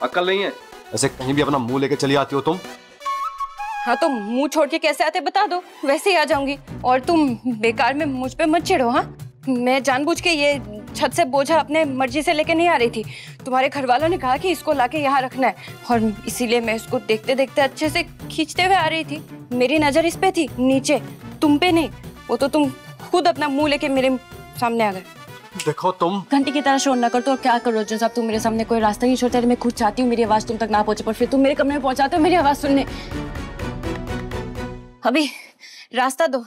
अक्ल नहीं है? ऐसे कहीं भी अपना मुंह लेके चली आती हो तुम। हाँ तो मुंह छोड़ के कैसे आते बता दो, वैसे ही आ जाऊंगी। और तुम बेकार में मुझ पे मत चिढ़ो। हाँ, मैं जानबूझ के ये छत से बोझा अपने मर्जी से लेके नहीं आ रही थी। तुम्हारे घर वालों ने कहा कि इसको लाके यहाँ रखना है, और इसीलिए मैं इसको देखते देखते अच्छे से खींचते हुए आ रही थी। मेरी नजर इस पे थी, नीचे, तुम पे नहीं। वो तो तुम खुद अपना मुंह लेके मेरे सामने आ गए। देखो तुम घंटी की तरह शोर ना कर तो क्या करो जैसे अब तुम मेरे सामने कोई रास्ता नहीं छोड़ते। मैं खुद चाहती हूँ मेरी आवाज तुम तक ना पहुंचे, पर फिर तुम मेरे कमरे में पहुंचाते हो मेरी आवाज सुनने। अभी रास्ता दो।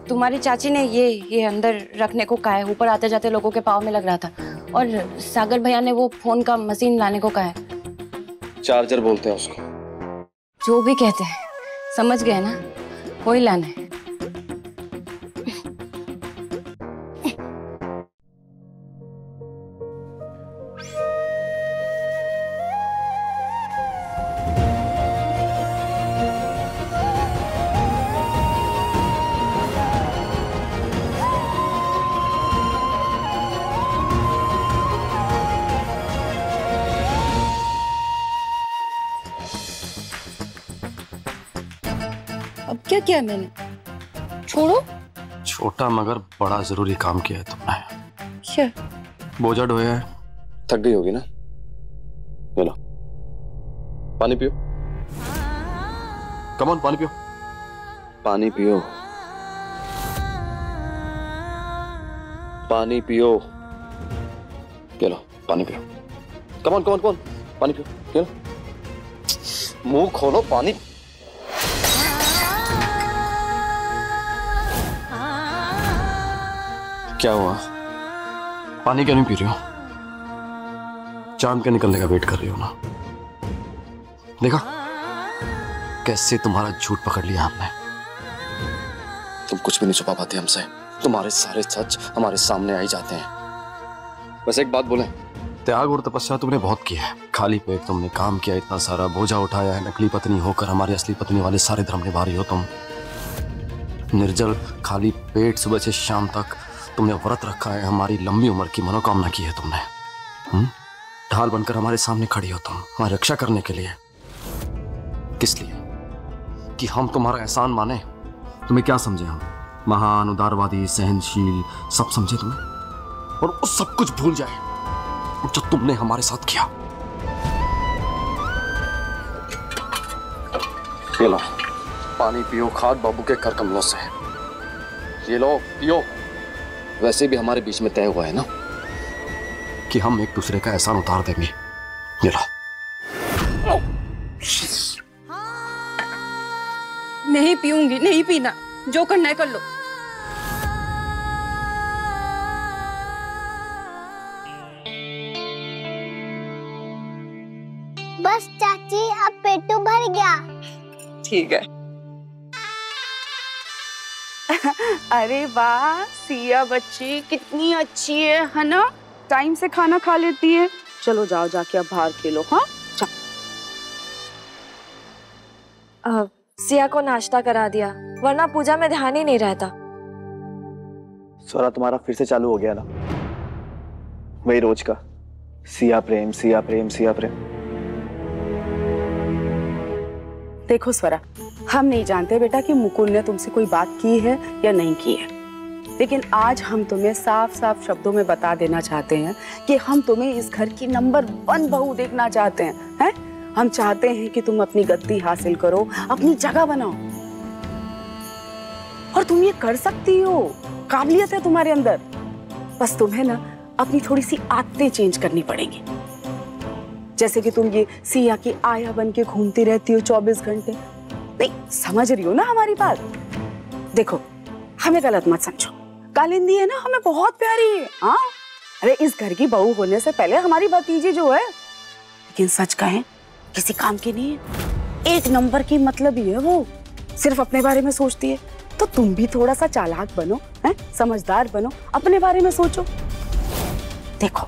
तुम्हारी चाची ने ये अंदर रखने को कहा है, ऊपर आते जाते लोगों के पाँव में लग रहा था। और सागर भैया ने वो फोन का मशीन लाने को कहा है। चार्जर बोलते हैं उसको। जो भी कहते हैं, समझ गए ना, वही लाना है। अब क्या किया मैंने? छोड़ो। छोटा मगर बड़ा जरूरी काम किया है तुमने। क्या? बोझा ढोया है। थक गई होगी ना, बोलो पानी पियो। कम ऑन, पानी पियो, पानी पियो, पानी पियो। लो पानी पियो। Come on come on come on, पानी पियो। लो, मुंह खोलो, पानी। क्या हुआ? पानी क्यों नहीं पी रही हो? चांद के निकलने का वेट कर रही हो ना? देखा कैसे तुम्हारा झूठ पकड़ लिया हमने। तुम कुछ भी नहीं छुपा पाते हमसे। तुम्हारे सारे सच हमारे सामने आ ही जाते हैं। बस एक बात बोले, त्याग और तपस्या तुमने बहुत की है। खाली पेट तुमने काम किया, इतना सारा बोझा उठाया है। नकली पत्नी होकर हमारी असली पत्नी वाले सारे धर्म निभा रही हो तुम। निर्जल खाली पेट सुबह से शाम तक तुमने व्रत रखा है। हमारी लंबी उम्र की मनोकामना की है तुमने। ढाल बनकर हमारे सामने खड़ी हो तुम, हमारी रक्षा करने के लिए। किस लिए? कि हम तुम्हारा एहसान माने? तुम्हें क्या समझे हम? महान, उदारवादी, सहनशील, सब समझे तुम्हें? और वो सब कुछ भूल जाए जो तुमने हमारे साथ किया। ये लो पानी पियो, खाद बाबू के कर कमलों से। ये लो पियो। वैसे भी हमारे बीच में तय हुआ है ना कि हम एक दूसरे का एहसान उतार देंगे। ये लो। नहीं पीऊंगी, नहीं पीना, जो करना है कर लो। बस चाची, अब पेटू भर गया। ठीक है। अरे वाह, सिया बच्ची कितनी अच्छी है ना? टाइम से खाना खा लेती है। चलो जाओ जाके अब बाहर खेलो। हाँ सिया को नाश्ता करा दिया, वरना पूजा में ध्यान ही नहीं रहता। स्वरा तुम्हारा फिर से चालू हो गया ना, वही रोज का सिया प्रेम सिया प्रेम सिया प्रेम। देखो स्वरा, हम नहीं जानते बेटा कि मुकुल ने तुमसे कोई बात की है या नहीं की है, लेकिन आज हम तुम्हें साफ साफ शब्दों में बता देना चाहते हैं कि हम तुम्हें इस घर की नंबर 1 बहू देखना चाहते हैं। हम चाहते हैं कि तुम अपनी गद्दी हासिल करो, अपनी जगह बनाओ, और तुम ये कर सकती हो। काबिलियत है तुम्हारे अंदर, बस तुम्हें ना अपनी थोड़ी सी आदतें चेंज करनी पड़ेंगी। जैसे कि तुम ये सिया की आया बन के घूमती रहती हो 24 घंटे। नहीं समझ रही हो ना हमारी बात? देखो हमें गलत मत समझो, कालिंदी है ना हमें बहुत प्यारी है। हाँ अरे इस घर की बहू होने से पहले हमारी भतीजी जो है, लेकिन सच कहें किसी काम की नहीं है। एक नंबर की मतलब ही है वो, सिर्फ अपने बारे में सोचती है। तो तुम भी थोड़ा सा चालाक बनो, समझदार बनो, अपने बारे में सोचो। देखो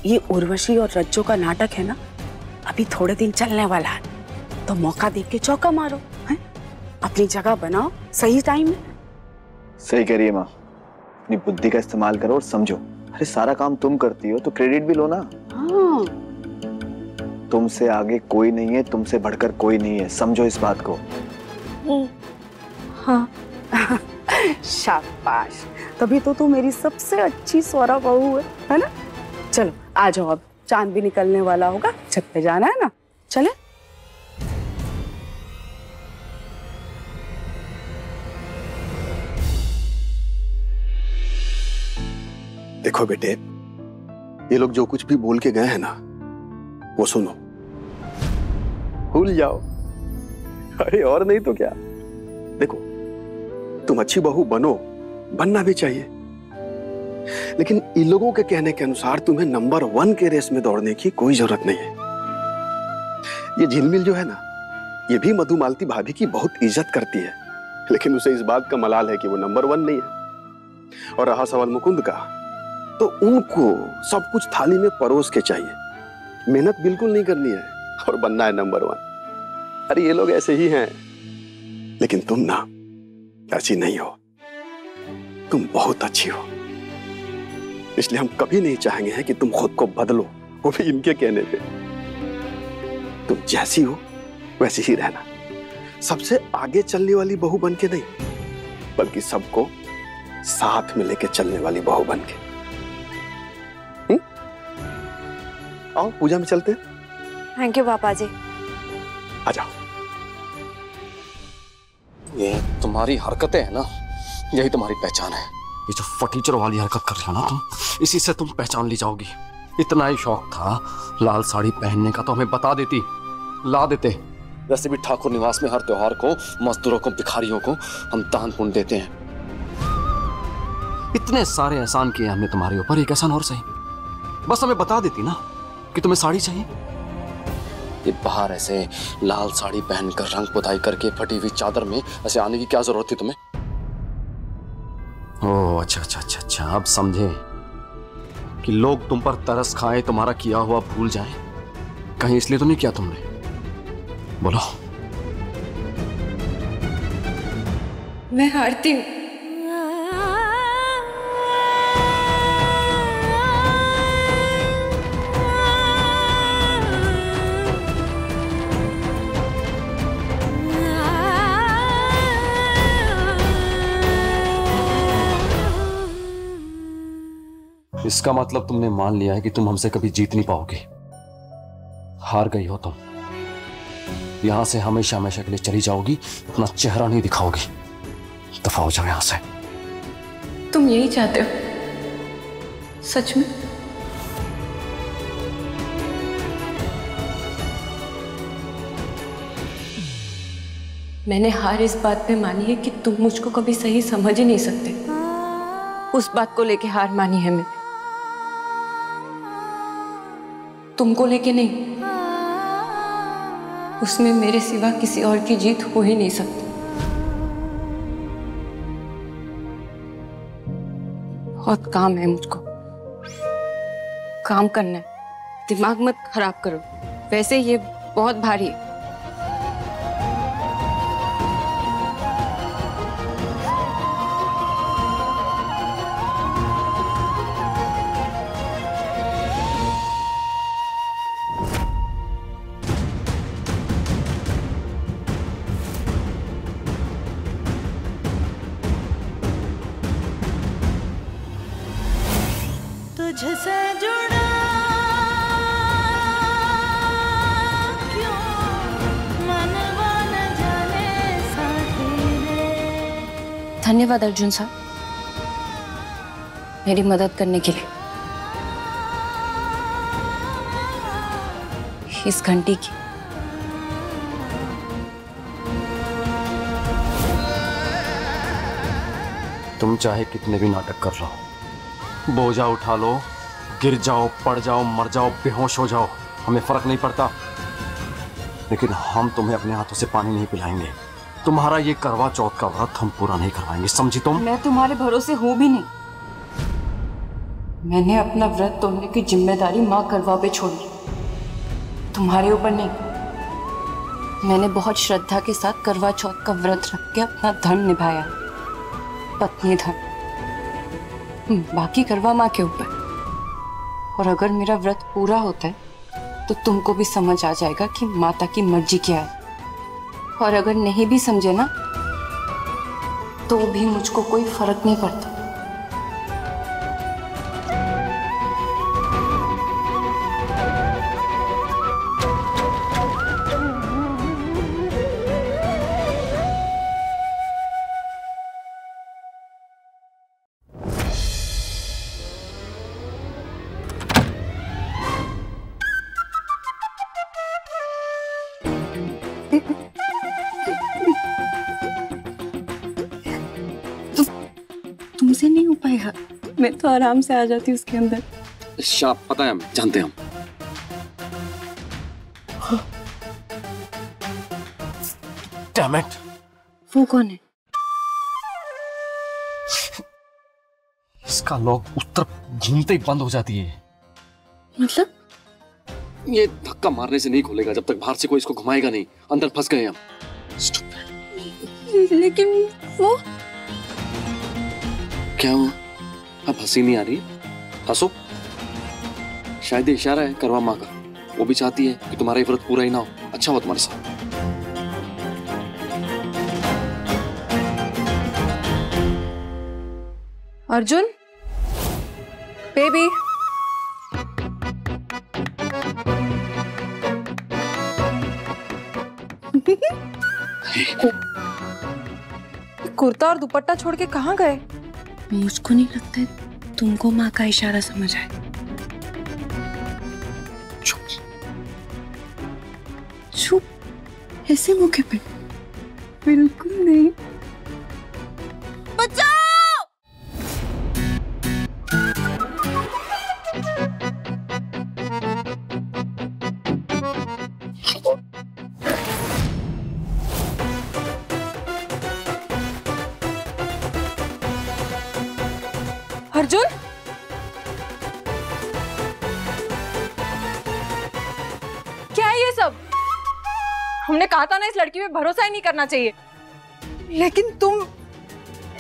ये उर्वशी और रज्जो का नाटक है ना, अभी थोड़े दिन चलने वाला है, तो मौका देख के चौका मारो, अपनी जगह बनाओ सही टाइम में। सही कह रही है माँ, अपनी बुद्धि का इस्तेमाल करो और समझो। अरे सारा काम तुम करती हो तो क्रेडिट भी लो ना। हाँ तुमसे आगे कोई नहीं है, तुमसे बढ़कर कोई नहीं है, समझो इस बात को। हाँ। शाबाश, तभी तो तू मेरी सबसे अच्छी स्वरा बहू है ना? चलो आ जाओ, अब चांद भी निकलने वाला होगा, छत पे जाना है ना, चले। देखो बेटे, ये लोग जो कुछ भी बोल के गए हैं ना, वो सुनो, भूल जाओ। अरे और नहीं तो क्या। देखो, तुम अच्छी बहू बनो, बनना भी चाहिए, लेकिन इन लोगों के कहने के अनुसार तुम्हें नंबर 1 के रेस में दौड़ने की कोई जरूरत नहीं है। ये झिलमिल जो है ना, ये भी मधुमालती भाभी की बहुत इज्जत करती है, लेकिन उसे इस बात का मलाल है कि वो नंबर 1 नहीं है। और रहा सवाल मुकुंद का, तो उनको सब कुछ थाली में परोस के चाहिए, मेहनत बिल्कुल नहीं करनी है और बनना है नंबर 1। अरे ये लोग ऐसे ही हैं, लेकिन तुम ना ऐसी नहीं हो, तुम बहुत अच्छी हो, इसलिए हम कभी नहीं चाहेंगे कि तुम खुद को बदलो, वो भी इनके कहने पे। तुम जैसी हो वैसी ही रहना, सबसे आगे चलने वाली बहू बन के नहीं, बल्कि सबको साथ में लेके चलने वाली बहू बन के। आओ पूजा में चलते हैं। थैंक यू पापा जी। आ जाओ। ये तुम्हारी हरकतें हैं ना, यही तुम्हारी पहचान है। ये जो फटीचर वाली हरकत कर रही हो ना तुम, इसी से तुम पहचान ली जाओगी। इतना ही शौक था लाल साड़ी पहनने का तो हमें बता देती, ला देते। वैसे भी ठाकुर निवास में हर त्योहार को मजदूरों को, भिखारियों को हम दान पुण्य देते हैं। इतने सारे एहसान किए हमने तुम्हारे ऊपर, एक एहसान और सही, बस हमें बता देती ना कि तुम्हें साड़ी चाहिए। ये बाहर ऐसे लाल साड़ी पहनकर, रंग पुताई करके, फटी हुई चादर में ऐसे आने की क्या जरूरत थी तुम्हें? ओह अच्छा अच्छा अच्छा अच्छा, अब समझे कि लोग तुम पर तरस खाएं, तुम्हारा किया हुआ भूल जाएं। कहीं इसलिए तो नहीं किया तुमने? बोलो। मैं हारती हूँ। इसका मतलब तुमने मान लिया है कि तुम हमसे कभी जीत नहीं पाओगी। हार गई हो तुम, यहां से हमेशा हमेशा के लिए चली जाओगी, अपना चेहरा नहीं दिखाओगी। दफा हो जाओ यहां से। तुम यही चाहते हो सच में? मैंने हार इस बात पे मानी है कि तुम मुझको कभी सही समझ ही नहीं सकते। उस बात को लेके हार मानी है मैंने, तुमको लेके नहीं। उसमें मेरे सिवा किसी और की जीत हो ही नहीं सकती। बहुत काम है मुझको, काम करना है। दिमाग मत खराब करो, वैसे ये बहुत भारी है। तुझसे जुड़ा क्यों मनवा न जाने साथी रे। धन्यवाद अर्जुन साहब, मेरी मदद करने के लिए। इस घंटी की तुम चाहे कितने भी नाटक कर लो, बोझा उठा लो, गिर जाओ, पड़ जाओ, मर जाओ, बेहोश हो जाओ, हमें फर्क नहीं पड़ता, लेकिन हम तुम्हें अपने हाथों से पानी नहीं पिलाएंगे। तुम्हारा ये करवा चौथ का व्रत हम पूरा नहीं करवाएंगे, समझी तुम? मैं तुम्हारे भरोसे हूं भी नहीं। मैंने अपना व्रत तोड़ने की जिम्मेदारी माँ करवा पे छोड़ी, तुम्हारे ऊपर नहीं। मैंने बहुत श्रद्धा के साथ करवा चौथ का व्रत रख के अपना धर्म निभाया, पत्नी धर्म। बाकी करवा माँ के ऊपर। और अगर मेरा व्रत पूरा होता है तो तुमको भी समझ आ जाएगा कि माता की मर्जी क्या है। और अगर नहीं भी समझे ना तो भी मुझको कोई फर्क नहीं पड़ता। तुमसे नहीं हो पाएगा, मैं तो आराम से आ जाती उसके अंदर। शाप पता है, हम जानते हैं हम। Damn it! वो कौन है? इसका लॉक उत्तर घूमते ही बंद हो जाती है। मतलब? ये धक्का मारने से नहीं खुलेगा जब तक बाहर से कोई इसको घुमाएगा नहीं। अंदर फंस गए हम। लेकिन वो क्या हुआ? अब हंसी नहीं आ रही? हंसो। शायद ये इशारा है करवा माँ का। वो भी चाहती है कि तुम्हारा ये व्रत पूरा ही ना हो, अच्छा हो तुम्हारे साथ। अर्जुन, बेबी, कुर्ता और दुपट्टा छोड़ के कहाँ गए? मुझको नहीं लगता है तुमको माँ का इशारा समझ आए। चुप चुप, ऐसे मौके पे बिल्कुल नहीं। बचाओ! अर्जुन, क्या है ये सब? हमने कहा था ना इस लड़की पे भरोसा ही नहीं करना चाहिए, लेकिन तुम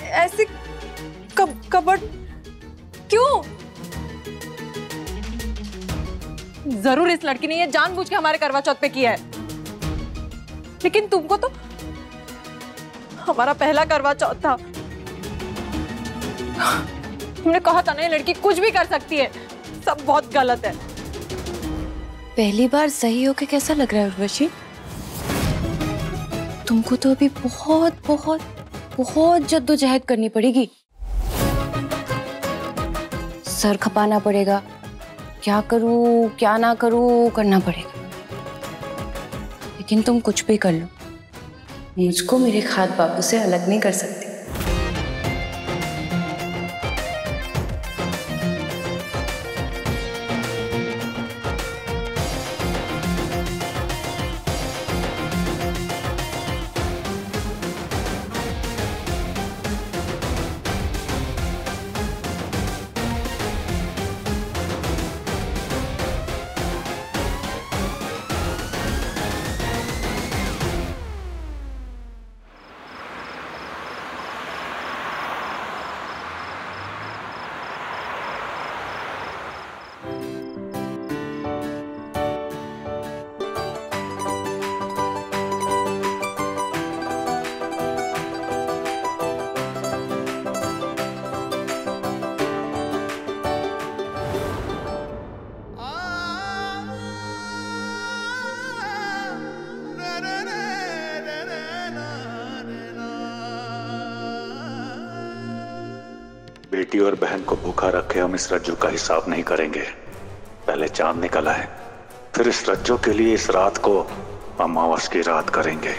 ऐसे कपट क्यों? जरूर इस लड़की ने ये जानबूझ के हमारे करवा चौथ पे किया है, लेकिन तुमको तो हमारा पहला करवा चौथ था। हमने कहा था ना ये लड़की कुछ भी कर सकती है, सब बहुत गलत है। पहली बार सही होके कैसा लग रहा है उर्वशी? तुमको तो अभी बहुत बहुत बहुत जद्दोजहद करनी पड़ेगी। सर खपाना पड़ेगा, क्या करूं क्या ना करूं करना पड़ेगा। लेकिन तुम कुछ भी कर लो, मुझको मेरे खाद बाबू से अलग नहीं कर सकती। बेटी और बहन को भूखा रखे हम इस रज्जू का हिसाब नहीं करेंगे। पहले चांद निकला है, फिर इस रज्जू के लिए इस रात को अमावस की रात करेंगे।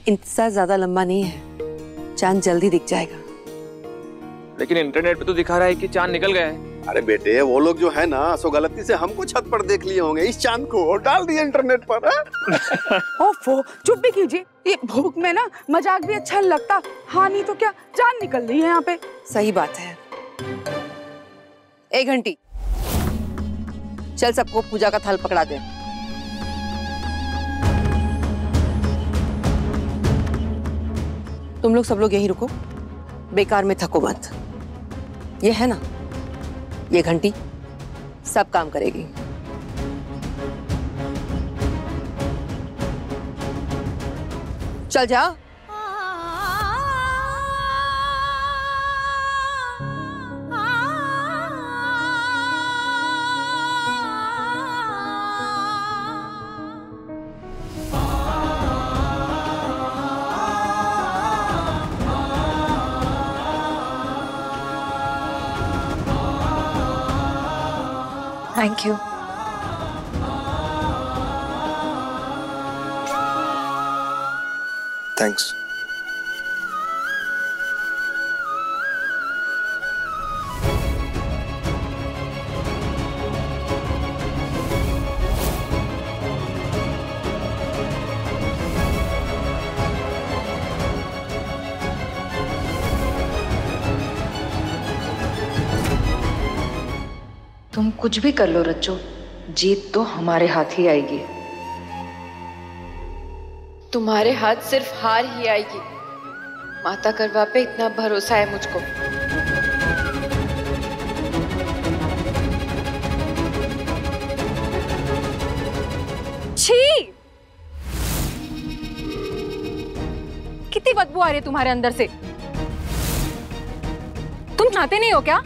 इंतजार ज्यादा लंबा नहीं है, चांद जल्दी दिख जाएगा। लेकिन इंटरनेट पे तो दिखा रहा है कि चांद निकल गया है। अरे बेटे, वो लोग जो है ना सो गलती से हमको छत पर देख लिए होंगे, इस चांद को और डाल दिए इंटरनेट पर। ओफो, चुप भी कीजिए। ये भूख में ना मजाक भी अच्छा लगता। हाँ नहीं तो क्या, जान निकल रही है यहाँ पे। सही बात है। 1 घंटी, चल सबको पूजा का थाल पकड़ा दे। तुम लोग सब लोग यहीं रुको, बेकार में थको मत। ये है ना, ये घंटी सब काम करेगी। चल जा। Thank you. थैंक्स। तुम कुछ भी कर लो रज्जो, जीत तो हमारे हाथ ही आएगी। तुम्हारे हाथ सिर्फ हार ही आएगी। माता करवा पे इतना भरोसा है मुझको। छी! कितनी बदबू आ रही है तुम्हारे अंदर से। तुम नहाते नहीं हो क्या?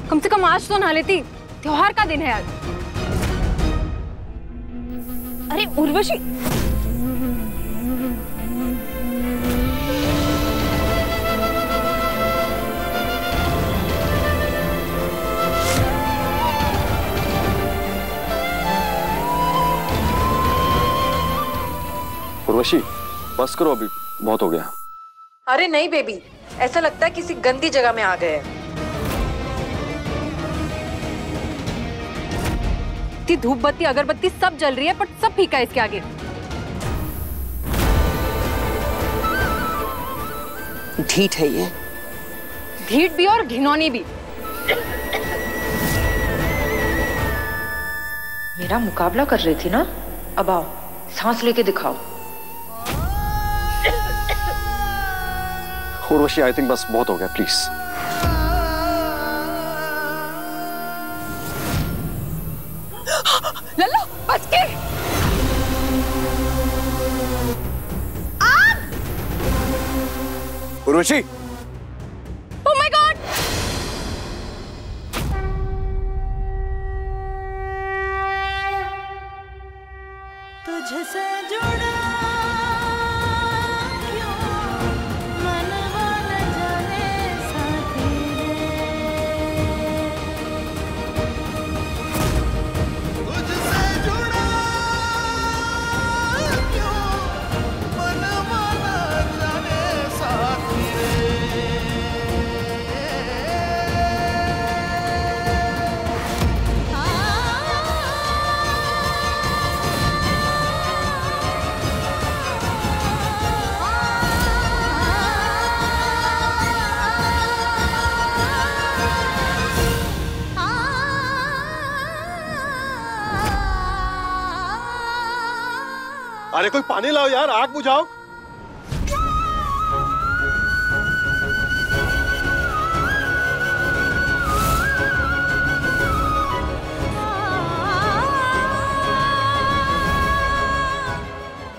कम से कम आज तो नहा लेती, त्योहार का दिन है आज। अरे उर्वशी, उर्वशी बस करो, अभी बहुत हो गया। अरे नहीं बेबी, ऐसा लगता है किसी गंदी जगह में आ गए हैं। धूप बत्ती अगरबत्ती सब जल रही है, पर सब फीका है इसके आगे। ढीठ है ये। ढीठ भी और घिनौनी भी। मेरा मुकाबला कर रही थी ना, अब आओ सांस लेके दिखाओ। उर्वशी आई थिंक बस बहुत हो गया, प्लीज। लल्लू बच के। Urvashi, oh my God! तुझसे जुड़ा क्यों मनवा न जाने साथी अरे कोई पानी लाओ यार, आग बुझाओ।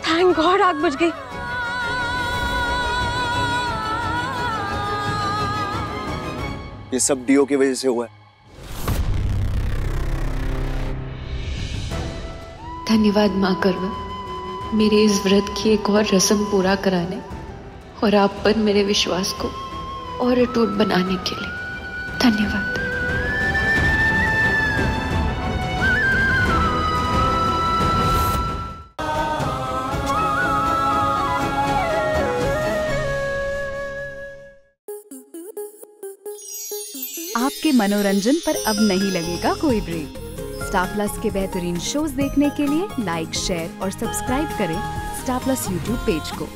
थैंक गॉड आग बुझ गई। ये सब डीओ की वजह से हुआ है। धन्यवाद माँ करवा, मेरे इस व्रत की एक और रस्म पूरा कराने और आप पर मेरे विश्वास को और अटूट बनाने के लिए धन्यवाद। आपके मनोरंजन पर अब नहीं लगेगा कोई ब्रेक। स्टार प्लस के बेहतरीन शोज देखने के लिए लाइक, शेयर और सब्सक्राइब करें स्टार प्लस यूट्यूब पेज को।